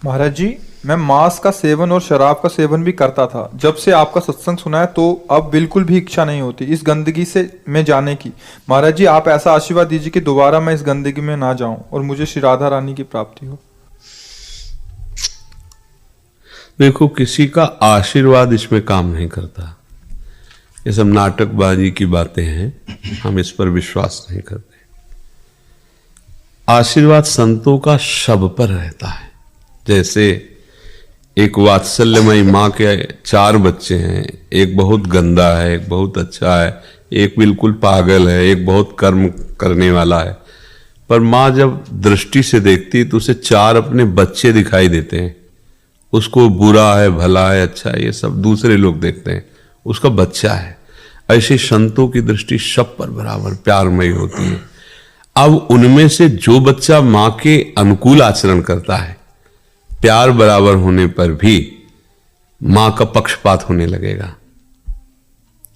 महाराज जी, मैं मांस का सेवन और शराब का सेवन भी करता था। जब से आपका सत्संग सुना है तो अब बिल्कुल भी इच्छा नहीं होती इस गंदगी से मैं जाने की। महाराज जी, आप ऐसा आशीर्वाद दीजिए कि दोबारा मैं इस गंदगी में ना जाऊं और मुझे श्री राधा रानी की प्राप्ति हो। देखो, किसी का आशीर्वाद इसमें काम नहीं करता। ये सब नाटकबाजी की बातें हैं, हम इस पर विश्वास नहीं करते। आशीर्वाद संतों का शब पर रहता है। जैसे एक वात्सल्यमयी माँ के 4 बच्चे हैं, एक बहुत गंदा है, एक बहुत अच्छा है, एक बिल्कुल पागल है, एक बहुत कर्म करने वाला है। पर माँ जब दृष्टि से देखती तो उसे 4 अपने बच्चे दिखाई देते हैं। उसको बुरा है, भला है, अच्छा है, ये सब दूसरे लोग देखते हैं, उसका बच्चा है। ऐसे संतों की दृष्टि शब पर बराबर प्यारमयी होती है। अब उनमें से जो बच्चा माँ के अनुकूल आचरण करता है, प्यार बराबर होने पर भी मां का पक्षपात होने लगेगा।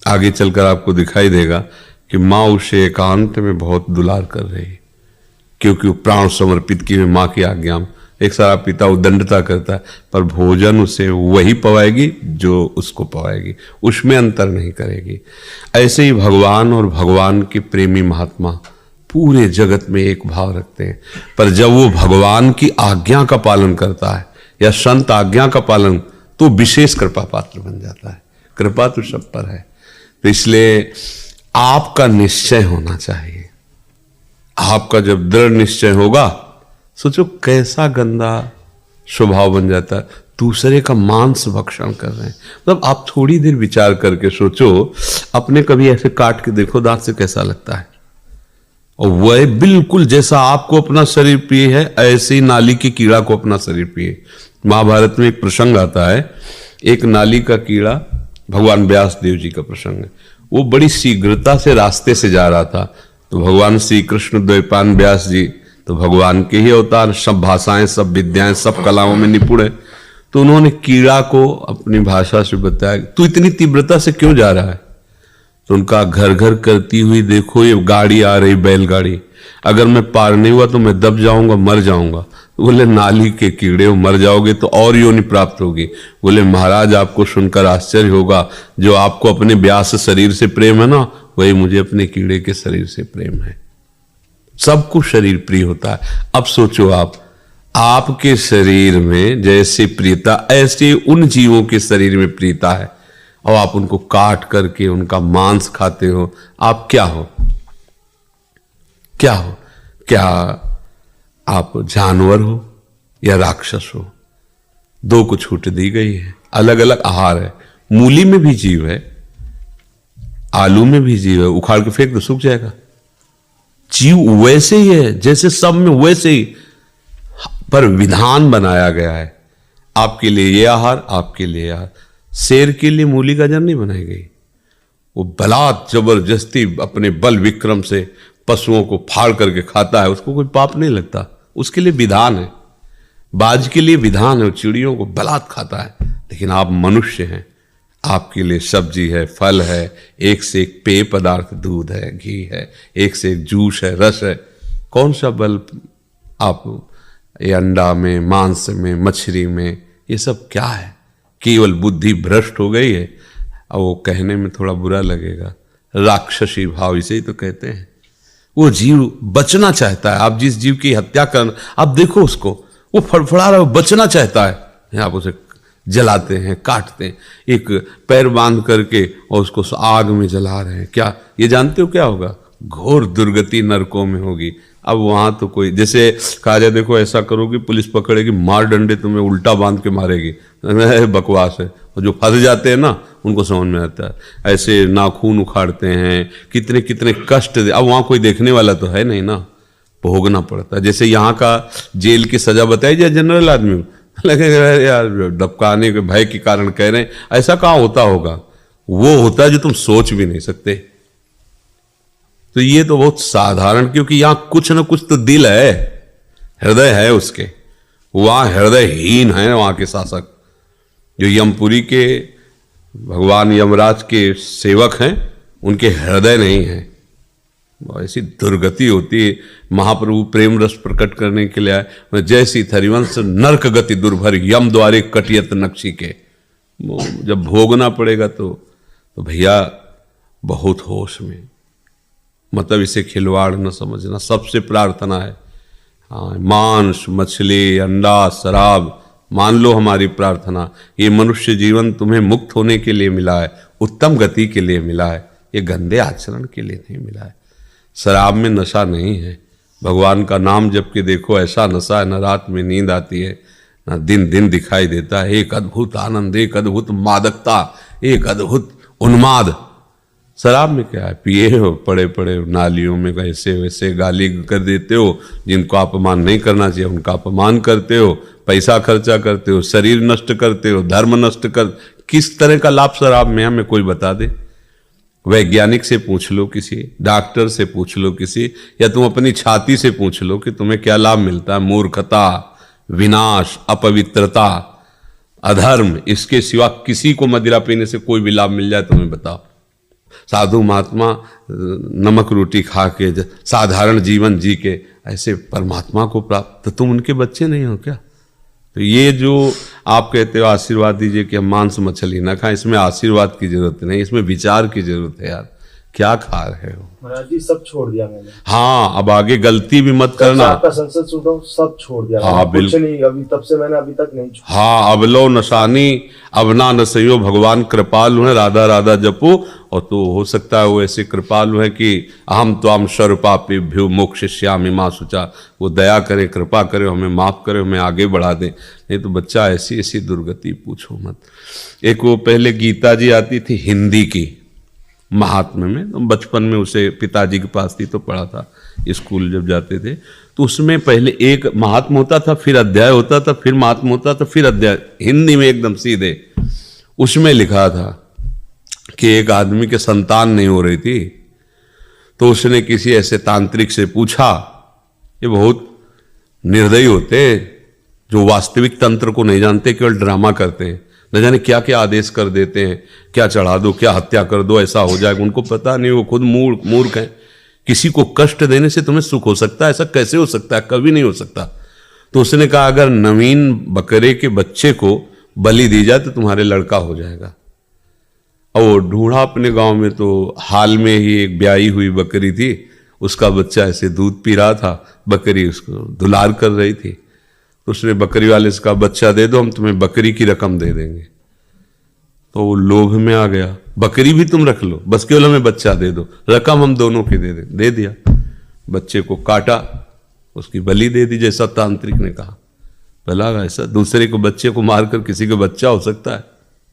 आगे चलकर आपको दिखाई देगा कि मां उसे एकांत में बहुत दुलार कर रही है, क्योंकि वो प्राण समर्पित की हुई मां की आज्ञा में। एक सारा पिता उदंडता करता है, पर भोजन उसे वही पवाएगी जो उसको पवाएगी, उसमें अंतर नहीं करेगी। ऐसे ही भगवान और भगवान के प्रेमी महात्मा पूरे जगत में एक भाव रखते हैं। पर जब वो भगवान की आज्ञा का पालन करता है या संत आज्ञा का पालन, तो विशेष कृपा पात्र बन जाता है। कृपा तो सब पर है। तो इसलिए आपका निश्चय होना चाहिए। आपका जब दृढ़ निश्चय होगा, सोचो कैसा गंदा स्वभाव बन जाता है, दूसरे का मांस भक्षण कर रहे हैं। मतलब आप थोड़ी देर विचार करके सोचो, अपने कभी ऐसे काट के देखो दांत से, कैसा लगता है। और वह बिल्कुल जैसा आपको अपना शरीर प्रिय है, ऐसे ही नाली के कीड़ा को अपना शरीर प्रिय। महाभारत में एक प्रसंग आता है, एक नाली का कीड़ा, भगवान व्यास देव जी का प्रसंग है। वो बड़ी शीघ्रता से रास्ते से जा रहा था, तो भगवान श्री कृष्ण द्वैपायन व्यास जी तो भगवान के ही अवतार, सब भाषाएं, सब विद्याएं, सब कलाओं में निपुण है। तो उन्होंने कीड़ा को अपनी भाषा से बताया, तू इतनी तीव्रता से क्यों जा रहा है। तो उनका घर घर करती हुई देखो ये गाड़ी आ रही, बैलगाड़ी, अगर मैं पार नहीं हुआ तो मैं दब जाऊंगा, मर जाऊंगा। तो बोले नाली के कीड़े हो, मर जाओगे तो और योनि प्राप्त होगी। बोले महाराज, आपको सुनकर आश्चर्य होगा, जो आपको अपने व्यास शरीर से प्रेम है ना, वही मुझे अपने कीड़े के शरीर से प्रेम है। सबको शरीर प्रिय होता है। अब सोचो आप, आपके शरीर में जैसे प्रियता, ऐसे उन जीवों के शरीर में प्रियता है, और आप उनको काट करके उनका मांस खाते हो। आप क्या हो? क्या हो? क्या आप जानवर हो या राक्षस हो? 2 को छूट दी गई है। अलग अलग आहार है। मूली में भी जीव है, आलू में भी जीव है, उखाड़ के फेंक दो सूख जाएगा। जीव वैसे ही है जैसे सब में, वैसे ही, पर विधान बनाया गया है। आपके लिए ये आहार, आपके लिए आहार। शेर के लिए मूली गाजर नहीं बनाई गई। वो बलात् जबरदस्ती अपने बल विक्रम से पशुओं को फाड़ करके खाता है, उसको कोई पाप नहीं लगता, उसके लिए विधान है। बाज के लिए विधान है, वो चिड़ियों को बलात् खाता है। लेकिन आप मनुष्य हैं, आपके लिए सब्जी है, फल है, एक से एक पेय पदार्थ, दूध है, घी है, एक से एक जूस है, रस है। कौन सा बल आप ये अंडा में, मांस में, मछली में, ये सब क्या है? केवल बुद्धि भ्रष्ट हो गई है। अब वो कहने में थोड़ा बुरा लगेगा, राक्षसी भाव इसे ही तो कहते हैं। वो जीव बचना चाहता है। आप जिस जीव की हत्या कर, आप देखो उसको, वो फड़फड़ा रहा है, बचना चाहता है। आप उसे जलाते हैं, काटते हैं, एक पैर बांध करके और उसको आग में जला रहे हैं। क्या ये जानते हो क्या होगा? घोर दुर्गति नरकों में होगी। अब वहां तो कोई, जैसे कहा जाए, देखो ऐसा करोगे पुलिस पकड़ेगी, मार डंडे तुम्हें उल्टा बांध के मारेगी, बकवास है। और जो फंस जाते हैं ना, उनको समझ में आता है। ऐसे नाखून उखाड़ते हैं, कितने कितने कष्ट दे। अब वहां कोई देखने वाला तो है नहीं ना, भोगना पड़ता है। जैसे यहाँ का जेल की सजा बताई जाए जनरल आदमी, लगेगा यार दबकाने के भय के कारण कह रहे हैं। ऐसा कहाँ होता होगा? वो होता है जो तुम सोच भी नहीं सकते। तो ये तो बहुत साधारण, क्योंकि यहां कुछ ना कुछ तो दिल है, हृदय है उसके। वहां हृदयहीन है वहां के शासक। जो यमपुरी के भगवान यमराज के सेवक हैं, उनके हृदय नहीं है, ऐसी दुर्गति होती है। महाप्रभु प्रेम रस प्रकट करने के लिए आए, जैसी थरिवंश नरक गति दुर्भर यम द्वारे कटियत नक्शी के। वो जब भोगना पड़ेगा तो भैया बहुत होश में, मतलब इसे खिलवाड़ न समझना। सबसे प्रार्थना है, हाँ, मांस मछली अंडा शराब मान लो हमारी प्रार्थना, ये मनुष्य जीवन तुम्हें मुक्त होने के लिए मिला है, उत्तम गति के लिए मिला है, ये गंदे आचरण के लिए नहीं मिला है। शराब में नशा नहीं है, भगवान का नाम जप के देखो ऐसा नशा है, न रात में नींद आती है न दिन दिन दिखाई देता है। एक अद्भुत आनंद, एक अद्भुत मादकता, एक अद्भुत उन्माद। शराब में क्या है, पिए हो पड़े पड़े नालियों में ऐसे वैसे गाली कर देते हो, जिनको अपमान नहीं करना चाहिए उनका अपमान करते हो, पैसा खर्चा करते हो, शरीर नष्ट करते हो, धर्म नष्ट कर। किस तरह का लाभ शराब में हमें कोई बता दे। वैज्ञानिक से पूछ लो, किसी डॉक्टर से पूछ लो, किसी, या तुम अपनी छाती से पूछ लो कि तुम्हें क्या लाभ मिलता है। मूर्खता, विनाश, अपवित्रता, अधर्म, इसके सिवा किसी को मदिरा पीने से कोई भी लाभ मिल जाए तुम्हें बताओ। साधु महात्मा नमक रोटी खा के साधारण जीवन जी के ऐसे परमात्मा को प्राप्त, तो तुम उनके बच्चे नहीं हो क्या? तो ये जो आप कहते हो आशीर्वाद दीजिए कि हम मांस मछली ना खाएं, इसमें आशीर्वाद की जरूरत नहीं, इसमें विचार की जरूरत है। यार क्या खा रहे हो? महाराज जी सब छोड़ दिया मैंने। हाँ, अब आगे गलती भी मत करना। आपका संसद सुनो, सब छोड़ दिया। हाँ कुछ नहीं, अभी तब से मैंने अभी तक नहीं छोड़ा। हाँ, अब लो नशानी अब ना नसइयो, भगवान कृपालु है, राधा राधा जपो। और तो हो सकता है वो ऐसे कृपालु है कि अहम त्वाम सर्वपापेभ्यो मोक्षयिष्यामि मा शुचा, वो दया करे, कृपा करे, हमें माफ करे, हमें आगे बढ़ा दे। नहीं तो बच्चा ऐसी ऐसी दुर्गति पूछो मत। एक वो पहले गीता जी आती थी हिंदी की महात्म्य में, तो बचपन में उसे पिताजी के पास थी तो पढ़ा था, स्कूल जब जाते थे तो उसमें पहले एक महात्म होता था, फिर अध्याय होता था, फिर महात्म होता था, फिर अध्याय, हिंदी में एकदम सीधे। उसमें लिखा था कि एक आदमी के संतान नहीं हो रही थी, तो उसने किसी ऐसे तांत्रिक से पूछा, ये बहुत निर्दयी होते जो वास्तविक तंत्र को नहीं जानते, केवल ड्रामा करते हैं, न जाने क्या क्या आदेश कर देते हैं, क्या चढ़ा दो, क्या हत्या कर दो, ऐसा हो जाएगा, उनको पता नहीं, वो खुद मूर्ख हैं। किसी को कष्ट देने से तुम्हें सुख हो सकता है? ऐसा कैसे हो सकता है? कभी नहीं हो सकता। तो उसने कहा अगर नवीन बकरे के बच्चे को बलि दी जाए तो तुम्हारे लड़का हो जाएगा। और वो ढूंढा अपने गांव में, तो हाल में ही एक ब्याई हुई बकरी थी, उसका बच्चा ऐसे दूध पी रहा था, बकरी उसको दुलार कर रही थी, तो उसने बकरी वाले से कहा बच्चा दे दो, हम तुम्हें बकरी की रकम दे देंगे। तो वो लोभ में आ गया, बकरी भी तुम रख लो, बस केवल हमें बच्चा दे दो, रकम हम दोनों की दे दें। दे दिया, बच्चे को काटा, उसकी बलि दे दी जैसा तांत्रिक ने कहा। भला ऐसा दूसरे को बच्चे को मारकर किसी का बच्चा हो सकता है?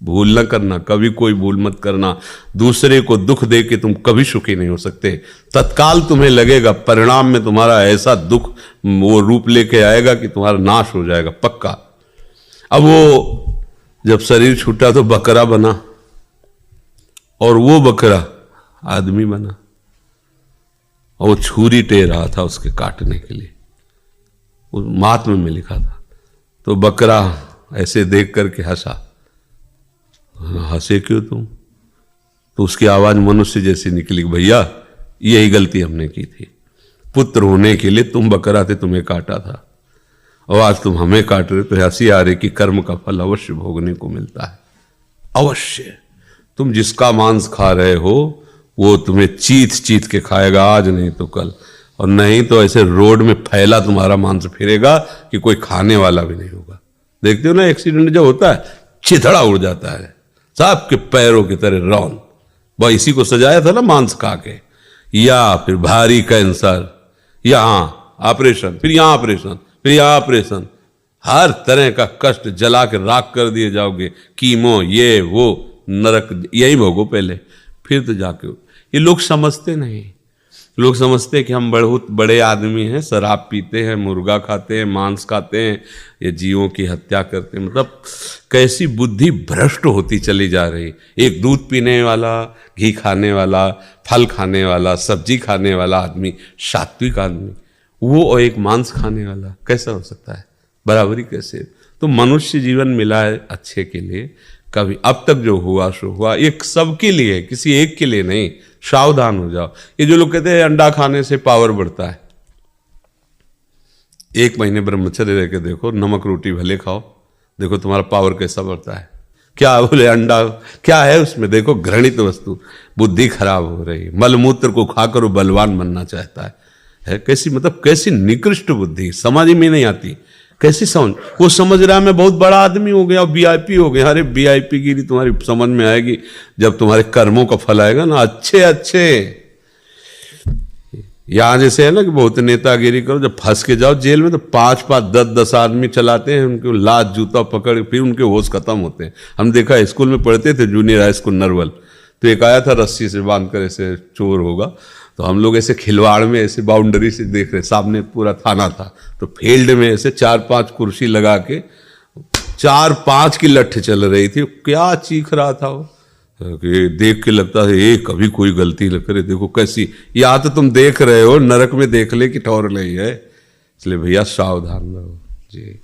भूल न करना, कभी कोई भूल मत करना। दूसरे को दुख दे के तुम कभी सुखी नहीं हो सकते। तत्काल तुम्हें लगेगा, परिणाम में तुम्हारा ऐसा दुख वो रूप लेके आएगा कि तुम्हारा नाश हो जाएगा पक्का। अब वो जब शरीर छूटा तो बकरा बना, और वो बकरा आदमी बना, और वो छुरी टेर रहा था उसके काटने के लिए, उस महात्म्य में लिखा था। तो बकरा ऐसे देख करके हंसा। हंसे क्यों तुम? तो उसकी आवाज मनुष्य जैसी निकली, भैया यही गलती हमने की थी, पुत्र होने के लिए तुम बकरा थे, तुम्हें काटा था, और आज तुम हमें काट रहे, तो हंसी आ रही कि कर्म का फल अवश्य भोगने को मिलता है। अवश्य तुम जिसका मांस खा रहे हो वो तुम्हें चीत चीत के खाएगा, आज नहीं तो कल, और नहीं तो ऐसे रोड में फैला तुम्हारा मांस फिरेगा कि कोई खाने वाला भी नहीं होगा। देखते हो ना, एक्सीडेंट जब होता है चिथड़ा उड़ जाता है, सांप के पैरों की तरह रौन। वह इसी को सजाया था ना मांस खा के। या फिर भारी कैंसर, यहां ऑपरेशन, फिर यहां ऑपरेशन, फिर यहां ऑपरेशन, हर तरह का कष्ट जला के राख कर दिए जाओगे। कीमो, ये वो, नरक यही भोगो पहले, फिर तो जाके। ये लोग समझते नहीं। लोग समझते हैं कि हम बहुत बड़े आदमी हैं, शराब पीते हैं, मुर्गा खाते हैं, मांस खाते हैं, ये जीवों की हत्या करते हैं। मतलब कैसी बुद्धि भ्रष्ट होती चली जा रही। एक दूध पीने वाला, घी खाने वाला, फल खाने वाला, सब्जी खाने वाला आदमी, सात्विक आदमी, वो और एक मांस खाने वाला, कैसा हो सकता है? बराबरी कैसे? तो मनुष्य जीवन मिला है अच्छे के लिए, कभी अब तक जो हुआ सो हुआ, एक सबके लिए, किसी एक के लिए नहीं, सावधान हो जाओ। ये जो लोग कहते हैं अंडा खाने से पावर बढ़ता है, 1 महीने ब्रह्मचर्य रह के देखो, नमक रोटी भले खाओ, देखो तुम्हारा पावर कैसा बढ़ता है। क्या बोले अंडा क्या है उसमें, देखो घृणित वस्तु, बुद्धि खराब हो रही, मलमूत्र को खाकर वो बलवान बनना चाहता है कैसी, मतलब कैसी निकृष्ट बुद्धि, समझ में नहीं आती। कैसी समझ, वो समझ रहा है मैं बहुत बड़ा आदमी हो गया, वीआईपी हो गया। अरे वीआईपी गिरी तुम्हारी समझ में आएगी जब तुम्हारे कर्मों का फल आएगा ना, अच्छे अच्छे। यहां जैसे है ना कि बहुत नेतागिरी करो, जब फंस के जाओ जेल में तो 5-5, 10-10 आदमी चलाते हैं, उनको लात जूता पकड़, फिर उनके होश खत्म होते हैं। हम देखा स्कूल में पढ़ते थे, जूनियर हाई स्कूल नरवल, तो एक आया था रस्सी से बांध कर, ऐसे चोर होगा, तो हम लोग ऐसे खिलवाड़ में ऐसे बाउंड्री से देख रहे, सामने पूरा थाना था, तो फील्ड में ऐसे 4-5 कुर्सी लगा के 4-5 की लठ चल रही थी। क्या चीख रहा था वो कि देख के लगता है ये कभी कोई गलती न करे। देखो कैसी, या तो तुम देख रहे हो नरक में देख ले कि ठौर ले है, इसलिए भैया सावधान रहो जी।